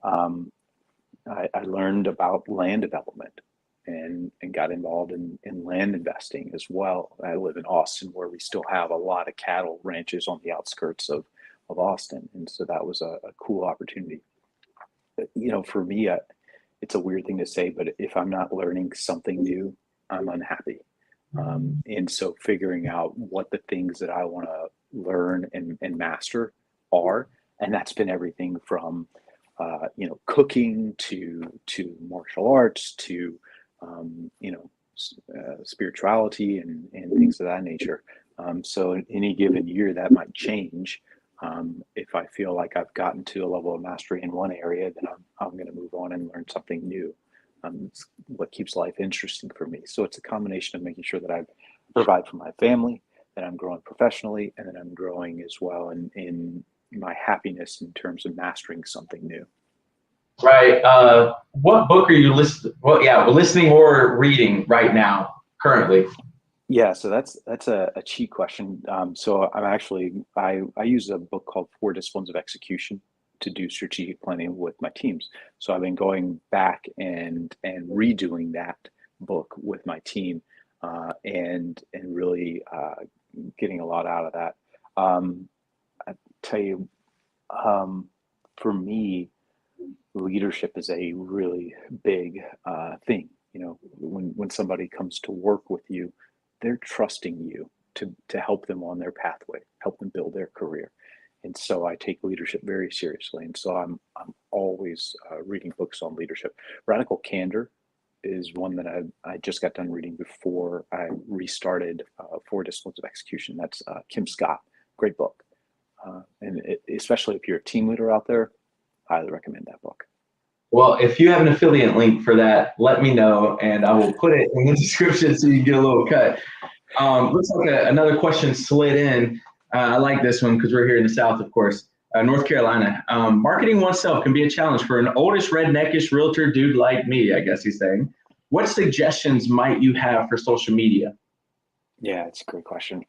I learned about land development and got involved in land investing as well. I live in Austin, where we still have a lot of cattle ranches on the outskirts of Austin. And so that was a cool opportunity. But, you know, for me, it's a weird thing to say, but if I'm not learning something new, I'm unhappy. And so figuring out what the things that I want to learn and master are, and that's been everything from you know, cooking to martial arts to you know, spirituality and things of that nature. So in any given year that might change. If I feel like I've gotten to a level of mastery in one area, then I'm going to move on and learn something new. It's what keeps life interesting for me. So it's a combination of making sure that I provide for my family, that I'm growing professionally, and that I'm growing as well in my happiness in terms of mastering something new. Right. What book are you listening or reading right now, currently? Yeah, so that's a cheat question. So I use a book called Four Disciplines of Execution to do strategic planning with my teams. So I've been going back and redoing that book with my team, and really getting a lot out of that. I tell you, for me, leadership is a really big thing. You know, when somebody comes to work with you, they're trusting you to help them on their pathway, help them build their career. And so I take leadership very seriously. And so I'm always reading books on leadership. Radical Candor is one that I just got done reading before I restarted Four Disciplines of Execution. That's Kim Scott, great book. Especially if you're a team leader out there, I highly recommend that book. Well, if you have an affiliate link for that, let me know, and I will put it in the description so you get a little cut. Looks like another question slid in. I like this one because we're here in the South, of course. North Carolina. Marketing oneself can be a challenge for an oldish, redneckish realtor dude like me, I guess he's saying. What suggestions might you have for social media? Yeah, it's a great question.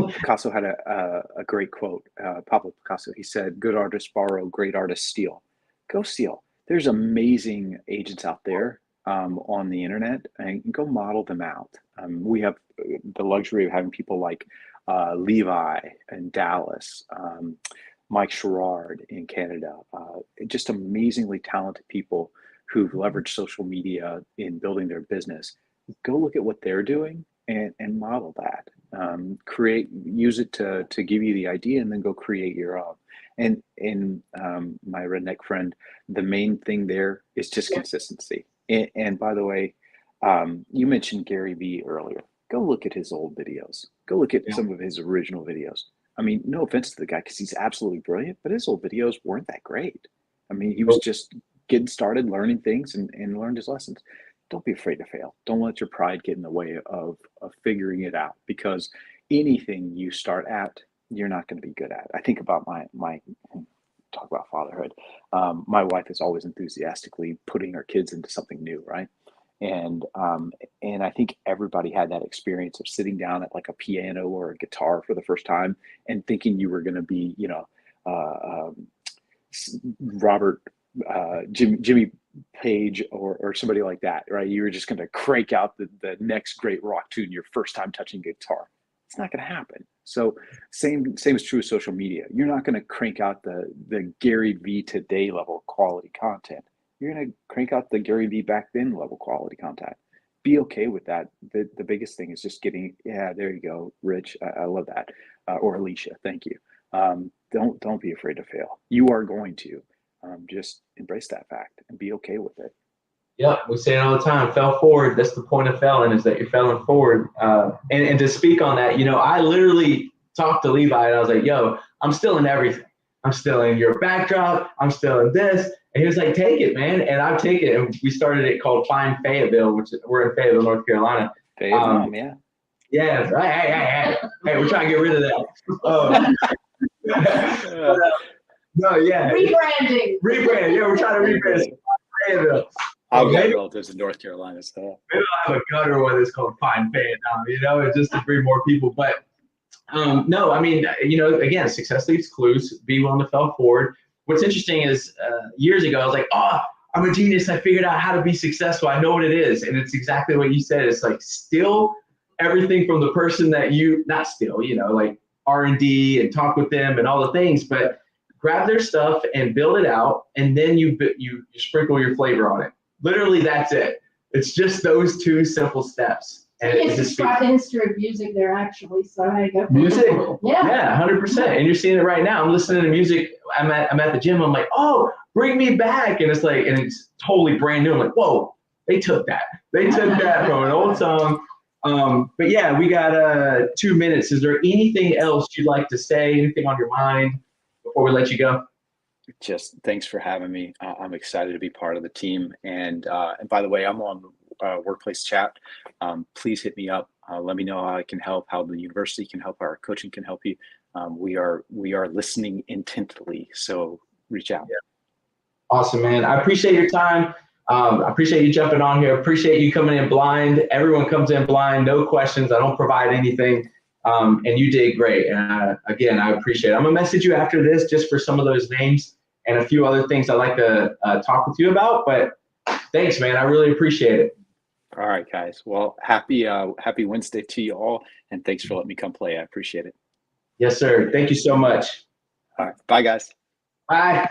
Picasso had a great quote, Pablo Picasso. He said, "Good artists borrow, great artists steal." Go steal. There's amazing agents out there on the internet, and go model them out. We have the luxury of having people like Levi in Dallas, Mike Sherrard in Canada, just amazingly talented people who've leveraged social media in building their business. Go look at what they're doing and model that. Use it to give you the idea, and then go create your own. And my redneck friend, the main thing there is just consistency. And by the way, you mentioned Gary Vee earlier. Go look at his old videos. Go look at some of his original videos. I mean, no offense to the guy, because he's absolutely brilliant, but his old videos weren't that great. I mean, he was just getting started, learning things, and learned his lessons. Don't be afraid to fail. Don't let your pride get in the way of figuring it out, because anything you start at, you're not going to be good at. I think about my talk about fatherhood. My wife is always enthusiastically putting her kids into something new, right? And I think everybody had that experience of sitting down at like a piano or a guitar for the first time and thinking you were going to be, Robert, Jimmy Page or somebody like that, right? You were just going to crank out the next great rock tune your first time touching guitar. It's not going to happen. So same is true with social media. You're not going to crank out the Gary Vee today level quality content. You're going to crank out the Gary Vee back then level quality content. Be okay with that. The biggest thing is just getting, there you go, Rich. I love that. Or Alicia, thank you. Don't be afraid to fail. You are going to. Just embrace that fact and be okay with it. Yep, we say it all the time. Fail forward. That's the point of failing, is that you're failing forward. And to speak on that, I literally talked to Levi and I was like, "Yo, I'm still in everything. I'm still in your backdrop. I'm still in this." And he was like, "Take it, man." And I've taken it. And we started it called Find Fayetteville, which we're in Fayetteville, North Carolina. Fayetteville, yeah. Yeah, right. Hey, we're trying to get rid of that. No, yeah. Rebranding. Yeah, we're trying to rebrand Fayetteville. I've got relatives in North Carolina, so maybe I'll have a gutter one that's called Find Fayetteville, just to bring more people. But no, I mean, again, success leaves clues. Be willing to fail forward. What's interesting is years ago, I was like, "Oh, I'm a genius. I figured out how to be successful. I know what it is." And it's exactly what you said. It's like steal everything from the person that not steal, like R&D and talk with them and all the things, but grab their stuff and build it out. And then you sprinkle your flavor on it. Literally, that's it. It's just those two simple steps. And you describe the history of music there, actually. So I go. Music? Yeah, 100%. And you're seeing it right now. I'm listening to music. I'm at the gym. I'm like, "Oh, bring me back!" And it's like, and it's totally brand new. I'm like, "Whoa, they took that. They took that from an old song." But yeah, we got 2 minutes. Is there anything else you'd like to say? Anything on your mind before we let you go? Just thanks for having me. I'm excited to be part of the team. And by the way, I'm on Workplace Chat. Please hit me up. Let me know how I can help, how the university can help, our coaching can help you. We are listening intently. So reach out. Awesome, man. I appreciate your time. I appreciate you jumping on here. Appreciate you coming in blind. Everyone comes in blind, no questions. I don't provide anything. And you did great. And again, I appreciate it. I'm gonna message you after this just for some of those names and a few other things I'd like to talk with you about. But thanks, man. I really appreciate it. All right, guys. Well, happy Wednesday to you all, and thanks for letting me come play. I appreciate it. Yes, sir. Thank you so much. All right. Bye, guys. Bye.